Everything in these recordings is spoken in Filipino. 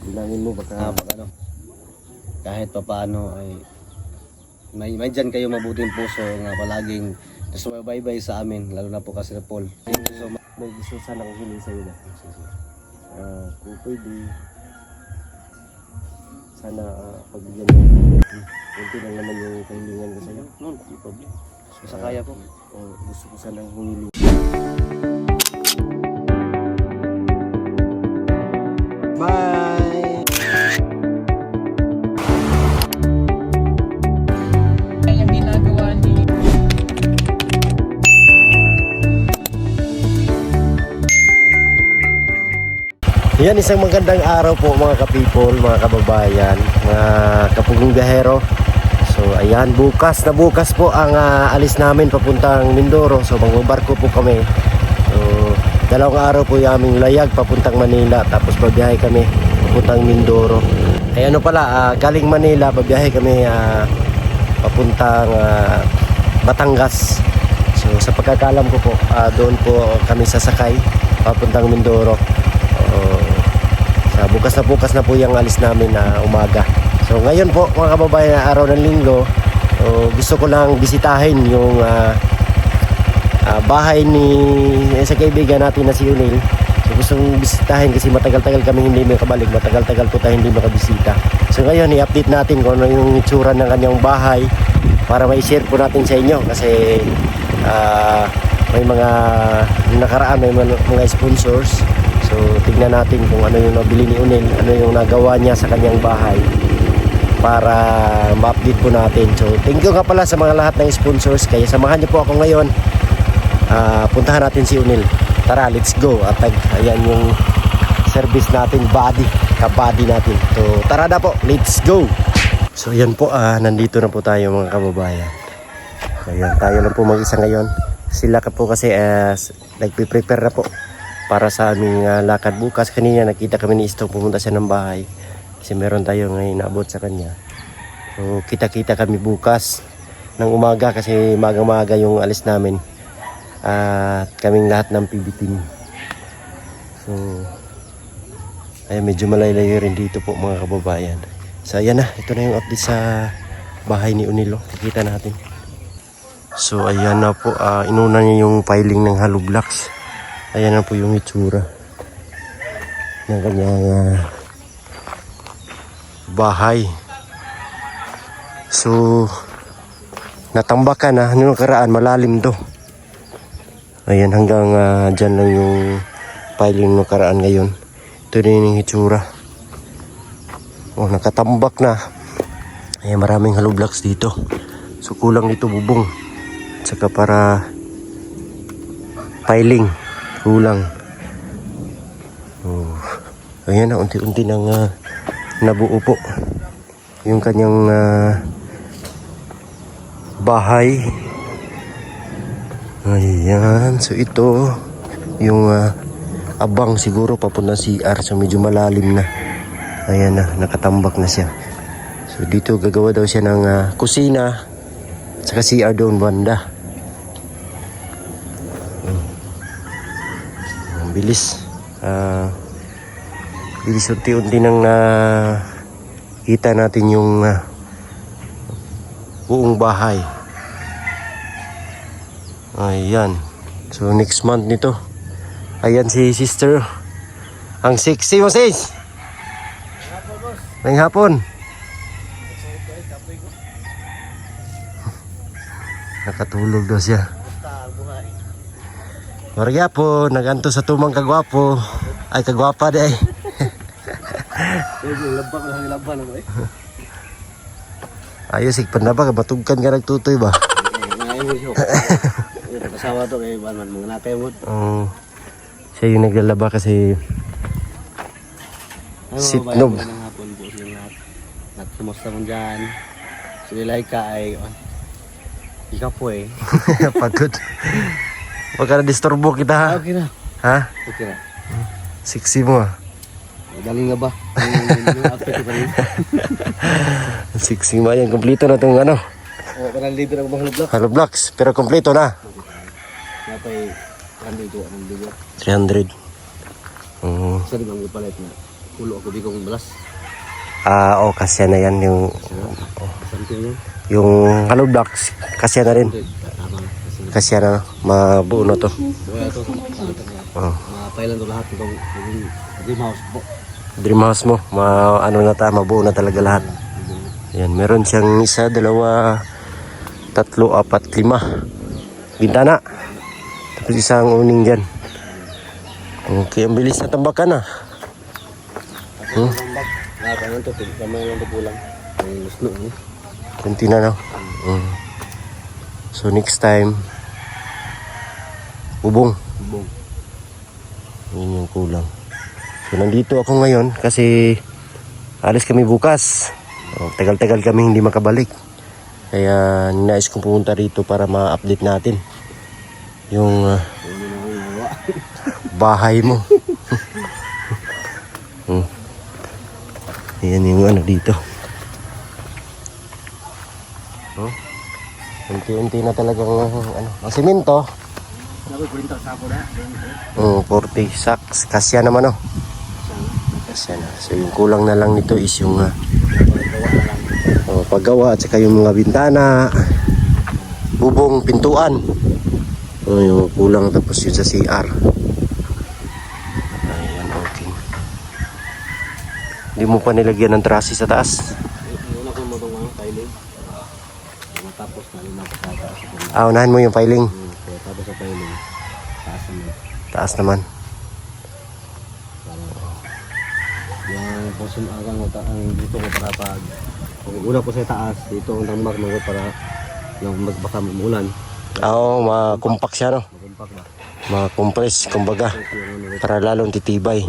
Bilangin mo baka ano, kahit papaano ay may dyan kayo mabuting puso nga palaging sumabaybay sa amin, lalo na po kasi Paul. Thank you so much. may gusto sana akong hiling sa'yo na. Kung pwede, sana pagbigyan mo. Kunti lang naman yung kahilingan ko sa'yo. No problem. Sa kaya ko. Gusto ko sana humiling. Bye! Ang ginagawa ni Yan, isang magandang araw po mga ka-people, mga kababayan, mga kapugong biyahero. So ayan, bukas po ang alis namin papuntang Mindoro. So magbabarko po kami. So dalawang araw po yung aming layag papuntang Manila. Tapos babiyahe kami papuntang Mindoro. Ay ano pala, galing Manila babiyahe kami papuntang Batangas. So sa pagkakalam ko po, doon po kami sasakay papuntang Mindoro. Bukas na po yung alis namin na umaga. So ngayon po mga kababayan, araw ng linggo, gusto ko lang bisitahin yung bahay sa kaibigan natin na si Unil. So gusto kong bisitahin kasi matagal-tagal kami hindi makabalik, matagal-tagal po tayo hindi makabisita. So ngayon i-update natin kung ano yung itsura ng kanyang bahay para ma-share po natin sa inyo kasi may mga nakaraan, may mga sponsors. So tignan natin kung ano yung nabili ni Unil, ano yung nagawa niya sa kanyang bahay para ma-update po natin. So thank you nga pala sa mga lahat ng sponsors. Kaya samahan niyo po ako ngayon. Puntahan natin si Unil. Tara, let's go. At ayan yung service natin, ka-body natin. So tara na po, let's go. So ayan po, nandito na po tayo mga kababayan. Ayan, tayo lang po mag-isa ngayon. Sila ka po kasi nagpe-prepare na po para sa aming lakad bukas. Kanina nakita kami ni Istong, pumunta siya ng bahay kasi meron tayo ngayon naabot sa kanya. So kita-kita kami bukas ng umaga kasi magang-maga yung alis namin at kaming lahat ng PB team. So ay medyo malayo rin dito po mga kababayan. So ayan na, ito na yung update sa bahay ni Unilo. Kikita natin. So ayan na po, inuna niya yung piling ng hollow blocks. Ayan na po yung itsura ng kanyang bahay. So natambakan na, nung nakaraan malalim to. Ayan, hanggang dyan lang yung piling nung nakaraan. Ngayon ito na yung itsura. Nakatambak na. Ayan, maraming hollow blocks dito. So kulang dito bubong at saka para piling kulang. Ayan na, unti-unti nang nabuo po yung kanyang bahay. Ayan, so ito yung abang siguro papunta CR. So medyo malalim na. Ayan na, nakatambak na siya. So dito gagawa daw siya ng kusina at saka CR doon banda. Bilis unti-unti nang kita natin yung buong bahay. Ayan, so next month nito. Ayan si sister, ang sexy mo sis. Ngayong hapon nakatulog daw siya. Marga po, naganto sa tumang kagwapo. Ay, kagwapa di ay. Ayos, ikpan na ba? Batugkan ka nagtutoy ba? Kasawa to kay Banman, mga natay mo. Siya yung naglalaba kasi sitnob. Nagkumusta mo dyan. Sililay ka ay ikaw po eh. Pagod. Huwag ka na disturbo kita ha. Okay na. Ha? Okay na. Sexy mo ha. Galing nga ba? Yung outfit ko kanina. Sexy mo yan. Kompleto na itong ano. Parang libre ako mga hollow blocks. Hollow blocks. Pero kompleto na. Napay 100 ko. 300. Sorry bang ipalit na. pulo ako bigong balas. Oo, kasya na yan. Something yan. Yung hollow blocks, kasya na rin. Tama. Kasya na, mabuo na to. Kaya ito, Oh. pailan to lahat itong dream house po. Dream house mo, ano na mabuo na talaga lahat. Yan, meron siyang 1, 2, 3, 4, 5 bintana. Tapos isang uning dyan. Okay, ang bilis na tambakan ah. Kaya ito, kamay lang ito pulang. Ang gusto nyo. Kunti na no. So next time, bubong. Bubong. Yun yung kulang. So nandito ako ngayon kasi alis kami bukas. Tagal-tagal kami hindi makabalik. Kaya nais kong pumunta rito para ma-update natin yung bahay mo. Ayan yung ano dito. Unti-unti na talagang ang simento. 40 sacks. Kasya naman kasya na. So yung kulang na lang nito is yung paggawa at saka yung mga bintana, bubong, pintuan. Yung kulang, tapos yun sa CR. Ayan, okay. Hindi mo pa nilagyan ng trusses sa taas? Una ko mo itong mga tiling. Tapos na lima ko sa taas. Unahan mo yung piling. Tapos sa tiling. Taas naman. Taas naman. Yung posin agang ang dito ko para pag una po sa taas, dito ang tambak mo para yung magbaka umulan. Oo, makumpak siya no. Magumpak ba? Makompress, kumbaga. Para lalong titibay.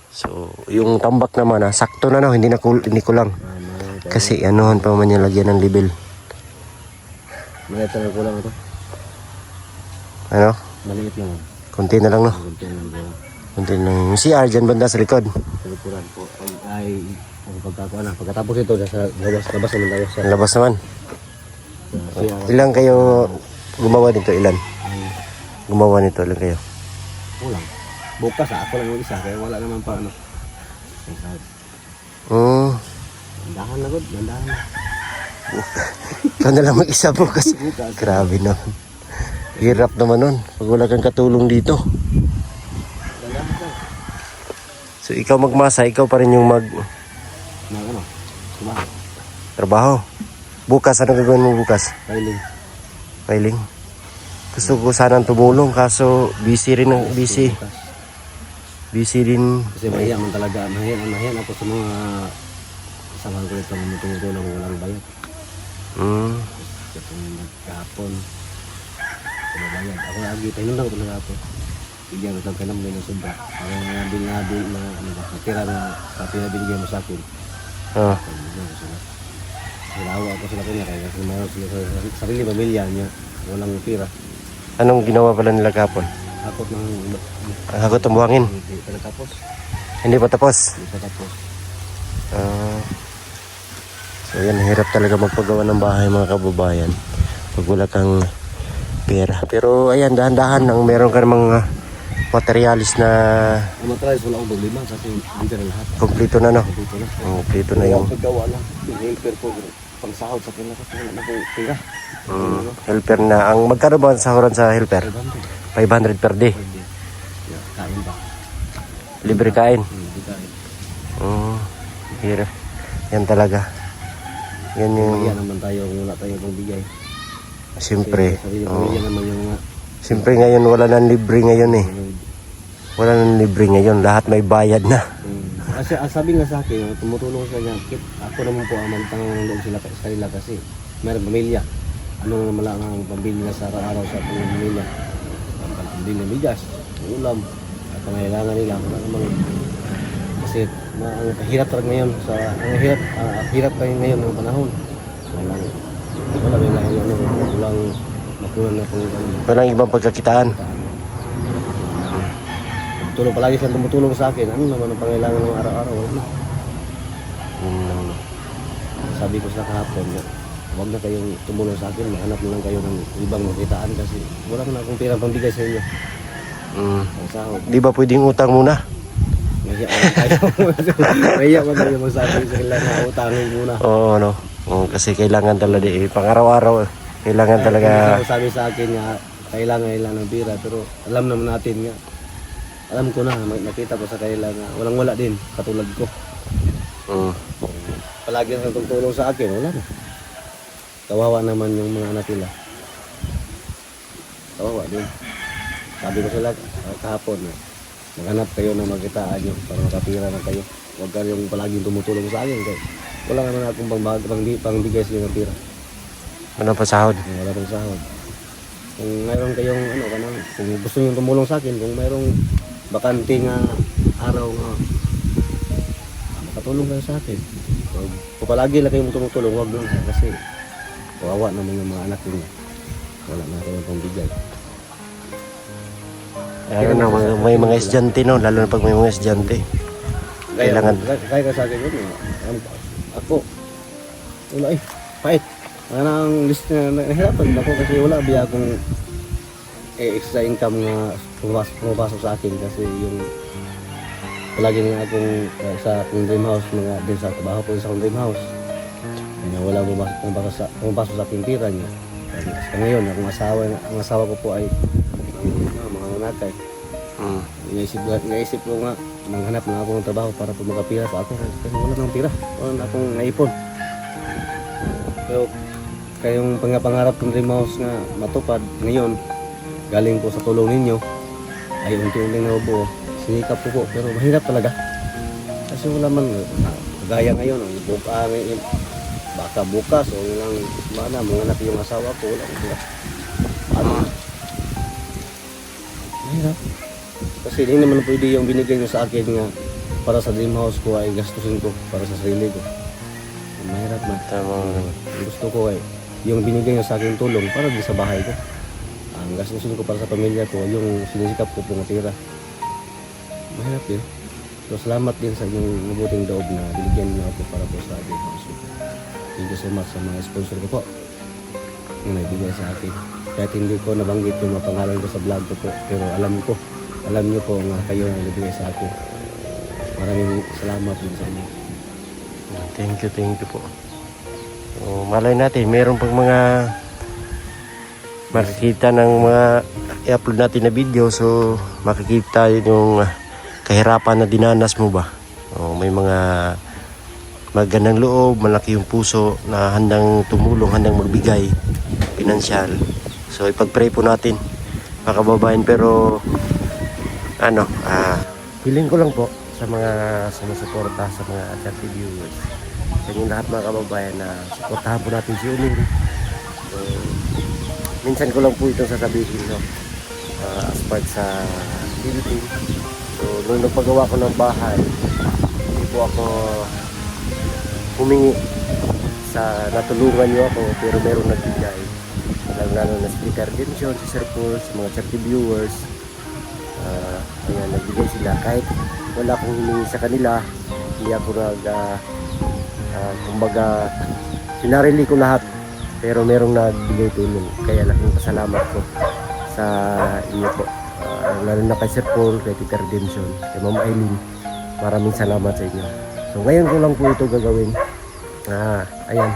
So, yung tambak naman sakto na no, hindi kulang. Kasi anuhan pa man yung lagyan ng level. Maliit lang kulang ito. Ano? Maliit lang. Konti na lang no. Kunti lang po. Konti lang. Yung CR dyan banda sa likod. Sa likuran po. Ay, pagkatapos ito, sa labas naman tayo. Ang labas naman. Siya, Ilan kayo gumawa nito? Ilan? Gumawa nito, ilan kayo? kulang. Bukas ako lang yung isa, kaya wala naman pa ano. Dandahan na good, dandahan na. Ikaw na lang mag-isa bukas. Grabe naman. Hirap naman nun. Pag wala kang katulong dito. Dandahan ka. So ikaw magmasa, ikaw pa rin yung Ano? Sumahan. trabaho. Bukas, ano gagawin mo bukas? Tiling. Filing. Gusto ko sanang tumulong kaso busy rin ang busy. Busy din. Kasi mahiya man talaga. Mahiya ako sa mga samahan ko nito na tumutulong walang bayad. Kasi nagkahapon. Bayad. Ako lagi, pinundan ko na ako. Bigyan ko ka naman ng sobra. Ang mga binabil na natira na sa pinabinigyan mo sa akin. Bigyan ko sila. Hilawa ako sila kanya kaya kasi mayroon sila sa sarili pamilya niya. Walang pira. Anong ginawa pala nila kapon? Hakot ng Hakot ang buhangin. hindi pa natapos. Hindi pa tapos. Hindi pa tapos. So yan, hirap talaga magpagawa ng bahay mga kababayan pag wala kang pera. Pero ayan, dahan-dahan nang meron ka ng mga materialis na Ang matras wala akong problema kasi hindi na lahat. kompleto na no. Dito na. Kompleto na yung Paggawa lang. Yung helper ko pangsahod sa pila kasi wala na ko pira. helper na. Ang magkano ba ang sahuran sa helper? 500 per day. Kain ba? Libre kain. Hindi kain. Hirap. Yan talaga. Yan yung Yan naman tayo kung wala tayong pagbigay. siyempre. Sarili pamilya naman yung mga Siyempre ngayon wala nang libre ngayon eh. Wala nang libre ngayon. Lahat may bayad na. Kasi sabi nga sa akin, tumutulong sa niya, ako naman po ang magtanong ng loob sila sa kanila kasi mayroong pamilya. Ano naman lang ang pamilya sa araw-araw sa pamilya. Ang pambili ng bigas, ulam, at pangailangan nila. Wala naman. Kasi ang hirap talaga ngayon. Hirap kayo ngayon ng panahon. Walang makunan na kung Walang ibang pagkakitaan. tulong palagi siyang tumutulong sa akin. Ano naman ang pangailangan ng araw-araw? Wala na. Sabi ko sa kahapon, huwag na kayong tumulong sa akin. Mahanap na lang kayo ng ibang makitaan kasi wala na akong pera pambigay sa inyo. Ang sahod. Di ba pwedeng utang muna? Mahiya man tayo. Mahiya man tayo magsabi sa kanila na utangin muna. Oo, no. Oo, kasi kailangan talaga pang-araw-araw. Kailangan talaga. Sabi sa akin nga, kailangan ng pira. Pero alam naman natin nga. Alam ko na, nakita ko sa kanila na walang-wala din, katulad ko. Palagi na tutulong sa akin, wala na. Kawawa naman yung mga anak nila. Kawawa din. Sabi ko sila kahapon na maghanap kayo na magkitaan nyo para makapira na kayo. Huwag kayong palaging tumutulong sa akin. Kaya wala naman akong pangbigay sa inyo ng pira. Ano pa sahod? Wala pang sahod. Kung mayroon kayong kung gusto nyo tumulong sa akin, kung mayroong bakante nga araw nga, makatulong kayo sa akin. Kung palagi lang kayong tumutulong, huwag lang kasi kawawa naman yung mga anak nyo. Wala na kayong pangbigay. Ayun na, may mga estudyante no, lalo na pag may mga estudyante. Kailangan. Kaya ka sa akin yun. Ako, wala pait. Ang list na nahirapan ako kasi wala biya akong extra income nga pumapasok sa akin kasi yung palagi nga akong sa akong dream house mga din sa trabaho ko sa akong dream house. Kaya wala pumapasok sa aking pira niya. Sa ngayon, ang asawa ko po ay mga nanakay. Naisip ko nga, manghanap na ako ng trabaho para po makapira pa ako kasi wala nang pira, wala na akong naipon. Pero kayong pangarap ng dream house nga matupad ngayon, galing po sa tulong ninyo, ay unti-unting nabubuo. Sinikap po pero mahirap talaga. Kasi wala man, kagaya ngayon, baka bukas o ilang mga anak yung asawa ko, wala ko sila. Paano? Mahirap. Kasi hindi naman pwede yung binigay nyo sa akin nga para sa dream house ko ay gastusin ko para sa sarili ko. Mahirap na. Gusto ko ay yung binigay nyo sa akin tulong para din sa bahay ko. Ang gastusin ko para sa pamilya ko, yung sinisikap ko pong tira. Mahirap din. So salamat din sa inyong mabuting loob na binigyan niyo ako para po sa dream house ko. Thank you so much sa mga sponsor ko po na nagbigay sa akin. Kahit hindi ko nabanggit yung mga pangalan ko sa vlog ko po, pero alam niyo po nga kayo ang nagbigay sa akin. Maraming salamat din sa inyo. Thank you po. So, malay natin, meron pang mga makikita ng mga i-upload natin na video. So makikita yung kahirapan na dinanas mo ba. So, may mga magandang loob, malaki yung puso na handang tumulong, handang magbigay pinansyal. So ipag-pray po natin mga kababayan. Pero feeling ko lang po sa mga sumusuporta, sa mga charity viewers, sa inyong lahat mga kababayan na suportahan po natin si Unil. So minsan ko lang po itong sasabihin, no? As part sa activity. So nung nagpagawa ko ng bahay, hindi po ako humingi sa natulungan niyo ako, pero merong nagbigay. Lalo na si Peter Dimension, si Sir Paul, sa mga charity viewers. Ayan, nagbigay sila. Kahit wala akong humingi sa kanila, hindi ako kumbaga, sinarili ko lahat. Pero merong nagbigay tulong. Kaya laking pasalamat ko sa inyo po. Lalo na kay Sir Paul, kay Peter Dimension, kay Ma'am Eileen. Maraming salamat sa inyo. So ngayon ko lang po ito gagawin. Ayan.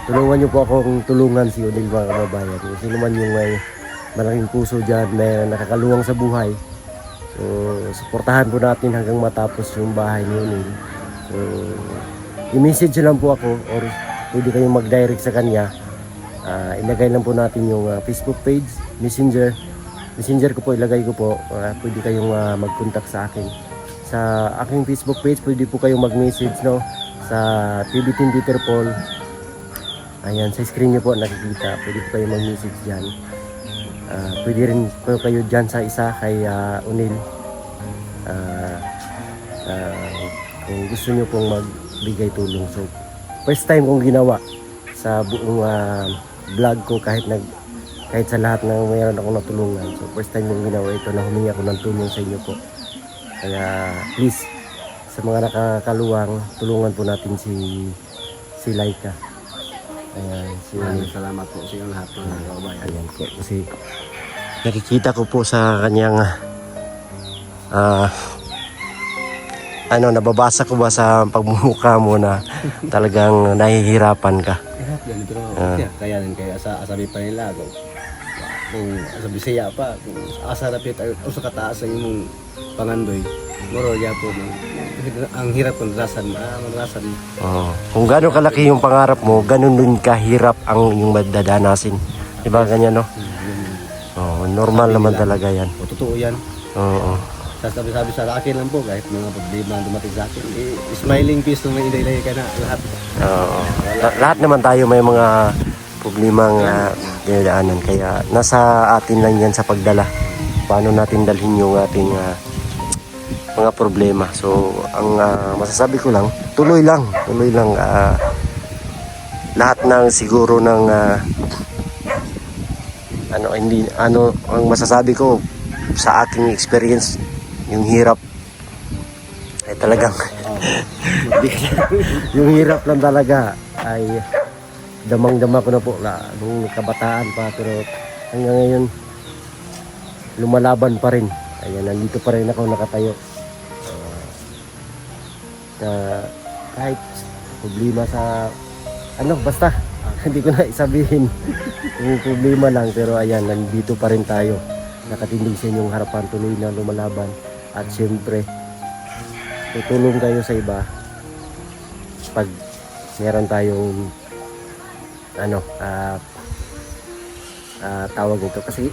Tulungan niyo po akong tulungan si Unil mga kababayan. Kung sino man yung may malaking puso dyan, may nakakaluwang sa buhay. So suportahan po natin hanggang matapos yung bahay ni Unil. So i-message lang po ako or pwede kayong mag-direct sa kanya. Ilagay lang po natin yung Facebook page, Messenger ko po, ilagay ko po. Pwede kayong mag-contact sa akin. Sa aking Facebook page, pwede po kayong mag-message, no? Sa TV Team Peter Paul. Ayan, sa screen nyo po nakikita. Pwede po kayong mag-message dyan. Pwede rin po kayo dyan sa isa kay Unil. Kung gusto nyo pong magbigay tulong. So, first time kong ginawa sa buong vlog ko kahit sa lahat ng mayroon akong natulungan. So, first time kong ginawa ito na humingi ako ng tulong sa inyo po. Kaya please, sa mga nakakaluwang, tulungan po natin si Laika. Ayan, Salamat po sa inyong lahat ng kababayan. Ayan po, kasi nakikita ko po sa kanyang nababasa ko ba sa pagmumukha mo na talagang nahihirapan ka? Hirap yan, pero kaya rin kaya asabi pa nila kung sa Bisaya pa, kung asa rapit o sa kataas ang imong pangandoy, moro ya po ang hirap kung rasan. Kung gano'ng kalaki yung pangarap mo, ganun din kahirap ang yung madadanasin. Diba ganyan, no? Normal naman talaga yan. O totoo yan. Oo. Sabi sa akin lang po, kahit mga problema ang dumating sa akin, smiling face nung may ilay ka na lahat. Oo. Lahat naman tayo may mga problemang dinadaanan. Kaya nasa atin lang yan sa pagdala. Paano natin dalhin yung ating mga problema. So, ang masasabi ko lang, tuloy lang. Lahat ng siguro ng ang masasabi ko sa aking experience, yung hirap ay talagang yung hirap lang talaga ay damang-dama ko na po nung kabataan pa, pero hanggang ngayon lumalaban pa rin. Ayan, nandito pa rin ako nakatayo. Kahit problema sa basta hindi ko na isabihin yung problema lang, pero ayan, nandito pa rin tayo, nakatindig sa inyong harapan, tuloy na lumalaban. At syempre tutulong tayo sa iba pag meron tayong tawag ito, kasi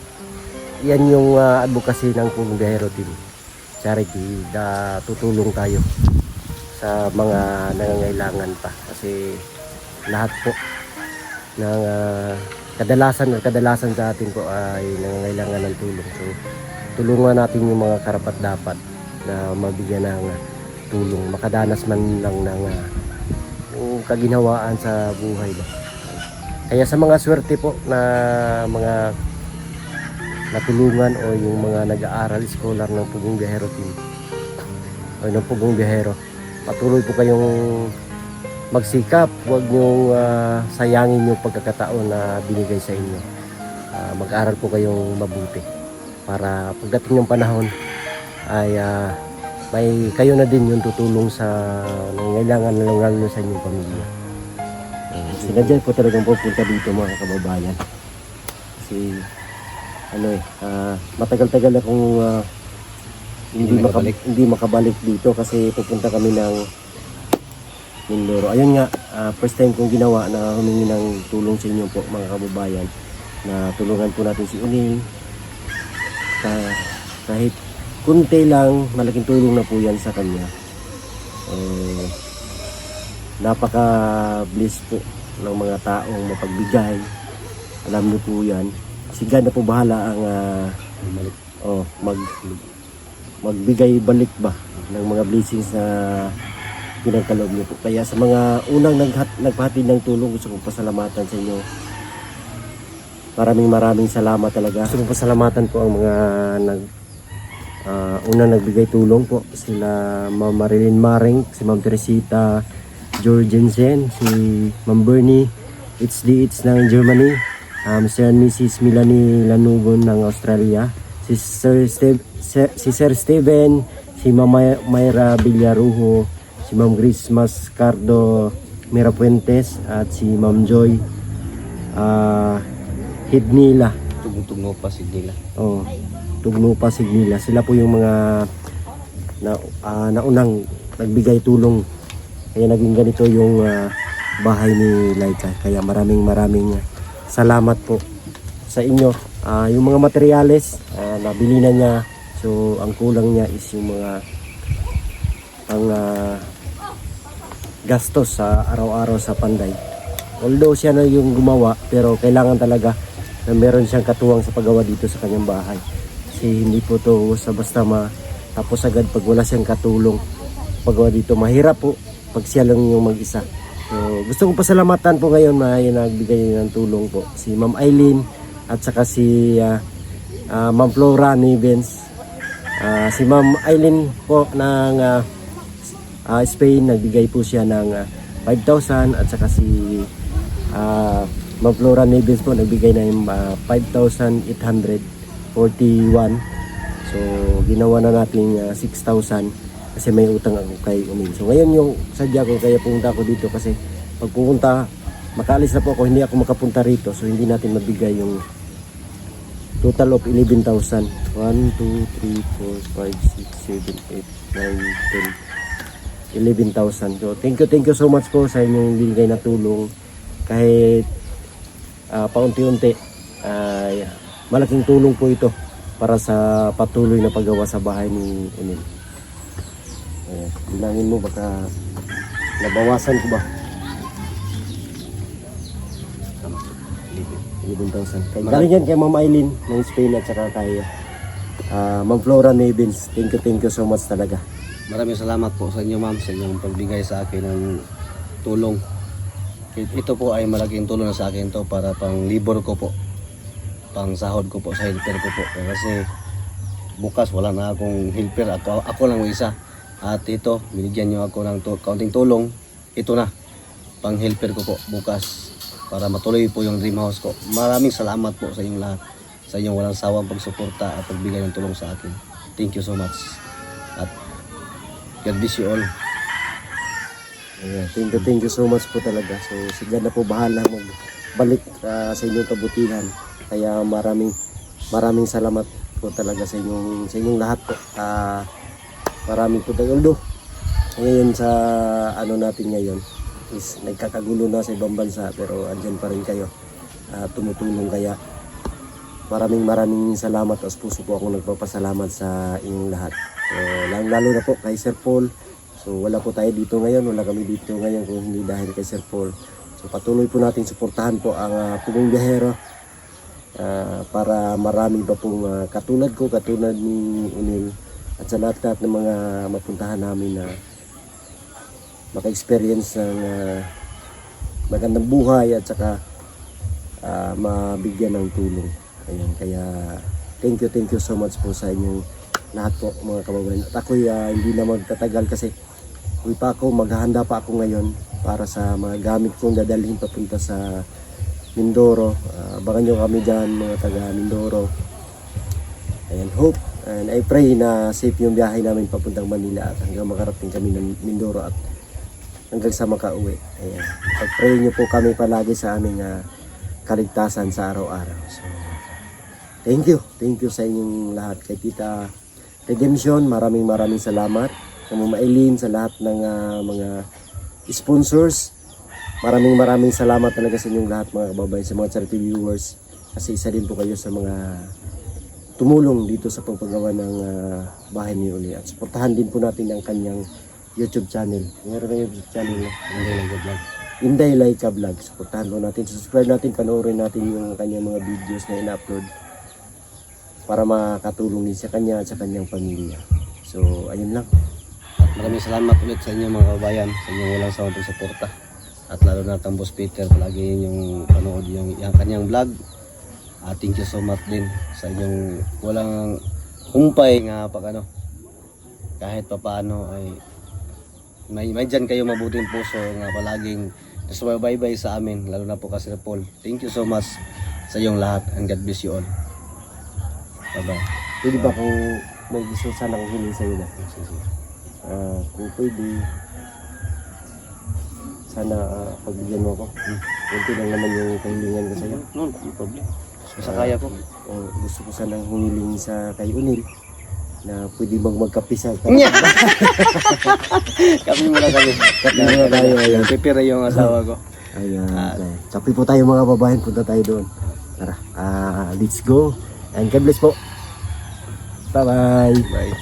yan yung advocacy ng Pugong Biyahero Team Charity, tutulong tayo sa mga nangangailangan pa, kasi lahat po ng kadalasan sa atin po ay nangangailangan ng tulong. So tulungan natin yung mga karapat dapat na mabigyan ng tulong, makadanas man lang ng kaginhawaan sa buhay ba. Kaya sa mga swerte po na mga natulungan o yung mga nag-aaral scholar ng Pugong Biyahero Team o ng Pugong Biyahero, patuloy po kayong magsikap. Huwag niyong sayangin yung pagkakataon na binigay sa inyo. Mag-aral po kayong mabuti para pagdating ng panahon ay may kayo na din yung tutulong sa nangangailangan lalo sa inyong pamilya. Sinadya ko talagang pupunta dito mga kababayan, kasi matagal-tagal akong hindi makabalik dito, kasi pupunta kami ng Mindoro. Ayun nga, first time kong ginawa na humingi ng tulong sa inyo po mga kababayan, na tulungan po natin si Unil. Kahit kunti lang, malaking tulong na po yan sa kanya. Napaka-bless po ng mga taong mapagbigay. Alam niyo po yan. Si God na po bahala ang magbigay balik ba ng mga blessings na pinagkaloob niyo po. Kaya sa mga unang nagpahatid ng tulong, gusto kong pasalamatan sa inyo. Maraming salamat talaga. Gusto kong pasalamatan po ang mga unang nagbigay tulong po. Sila Ma'am Marilyn Maring, si Ma'am Teresita Jorgensen, si Ma'am Bernie It's ng Germany, Sir and Mrs. Melanie Lanugon ng Australia, si Sir Steven, si Ma'am Mayra Villarujo, si Ma'am Grace Mascardo Mirapuentes, at si Ma'am Joy Hidnila. Tugno pa Signila. Tugno pa Signila. Sila po yung mga naunang nagbigay tulong. Kaya naging ganito yung bahay ni Laika. Kaya maraming salamat po sa inyo. Yung mga materyales nabili na niya. So ang kulang niya is yung mga gastos sa araw-araw sa Panday. Although siya na yung gumawa, pero kailangan talaga na meron siyang katuwang sa paggawa dito sa kanyang bahay. Kasi hindi po to basta matapos agad pag wala siyang katulong paggawa dito. Mahirap po pag siya lang yung mag-isa. So gusto kong pasalamatan po ngayon na nagbigay ng tulong po si Ma'am Eileen at saka si Ma'am Flora Nivens. Si Ma'am Eileen po ng Spain, nagbigay po siya ng 5,000, at saka si Ma'am Flora Nivens po nagbigay ng 5,841. So ginawa na natin 6,000 kasi may utang ako kay Unil. So ngayon yung sadya ko kaya pumunta ako dito kasi pag pumunta, makaalis na po ako, hindi ako makapunta rito. So hindi natin mabigay yung total of 11,000. 1, 2, 3, 4, 5, 6, 7, 8, 9, 10, 11,000. So thank you so much po sa inyong binigay na tulong. Kahit paunti-unti, malaking tulong po ito para sa patuloy na paggawa sa bahay ni Unil. Bilangin mo baka nabawasan ko ba? 11,000. Galing yan kay Ma'am Aileen ng Spain at saka kay Ma'am Flora Nevins. Thank you so much talaga. Maraming salamat po sa inyo ma'am sa inyong pagbigay sa akin ng tulong. Ito po ay malaking tulong na sa akin to para pang libor ko po. Pang sahod ko po sa helper ko po. Kasi bukas wala na akong helper. Ako lang isa. At ito, binigyan nyo ako ng kaunting tulong. Ito na, pang helper ko po bukas para matuloy po yung dream house ko. Maraming salamat po sa inyong lahat. Sa inyong walang sawang pagsuporta at pagbigay ng tulong sa akin. Thank you so much. At God bless you all. Ayan, thank you so much po talaga. So sila na po bahala magbalik sa inyong kabutihan. Kaya maraming salamat po talaga sa inyong lahat po. Maraming po tayo. Although ngayon sa ano natin ngayon is nagkakagulo na sa ibang bansa, pero andyan pa rin kayo tumutulong. Kaya maraming salamat. As puso po ako nagpapasalamat sa inyong lahat. So, lalo na po kay Sir Paul. So wala po tayo dito ngayon, wala kami dito ngayon kung hindi dahil kay Sir Paul. So patuloy po natin suportahan po ang Pugong Biyahero para marami pa pong katulad ko, katulad ni Unil at sa lahat ng mga mapuntahan namin na maka-experience ng magandang buhay at saka mabigyan ng tulong. Ayan, kaya thank you so much po sa inyong lahat po mga kababayan. At ako hindi na magtatagal kasi maghahanda pa ako ngayon para sa mga gamit kong dadalhin papunta sa Mindoro. Abangan nyo kami dyan mga taga Mindoro. And hope and I pray na safe yung biyahe namin papuntang Manila at hanggang makarating kami ng Mindoro at hanggang sa makauwi. Ayan. Pag-pray nyo po kami palagi sa aming kaligtasan sa araw-araw. So, thank you sa inyong lahat. Kay Tita Redemption, maraming salamat. Kay Ma'am Aileen, sa lahat ng mga sponsors. Maraming salamat talaga sa inyong lahat mga kababayan, sa mga charity viewers. Kasi isa din po kayo sa mga tumulong dito sa pagpagawa ng bahay ni Uli. At suportahan din po natin ang kanyang YouTube channel. Meron na YouTube channel na Inday Laika Vlog. Suportahan po natin. Subscribe natin, panoorin natin yung kanyang mga videos na ina-upload para makatulong din sa kanya at sa kanyang pamilya. So, ayun lang. At maraming salamat ulit sa inyo mga kabayan, sa inyong walang sawang pagsuporta. At lalo na kang Boss Peter, palagi yung panood yung kanyang vlog. Thank you so much din sa inyong walang humpay nga kahit papaano ay may dyan kayo mabuting puso nga palaging nasubaybay sa amin, lalo na po kasi Paul. Thank you so much sa iyong lahat and God bless you all. Bye bye. Pwede ba kung may gusto sanang hiling sa'yo na? Kung pwede, sana pagbigyan mo ako. Kunti lang naman yung kahilingan ko sa'yo. No problem. Sa kaya ko. Gusto ko sanang humiling sa kay Unil na pwede bang magkapisa. Kami muna kami. Kapi muna tayo. Ayan. Pipira yung asawa ko. Ayan. Kapi po tayo mga babayan. Punta tayo doon. Tara. Let's go. And God bless po. Bye-bye. Bye.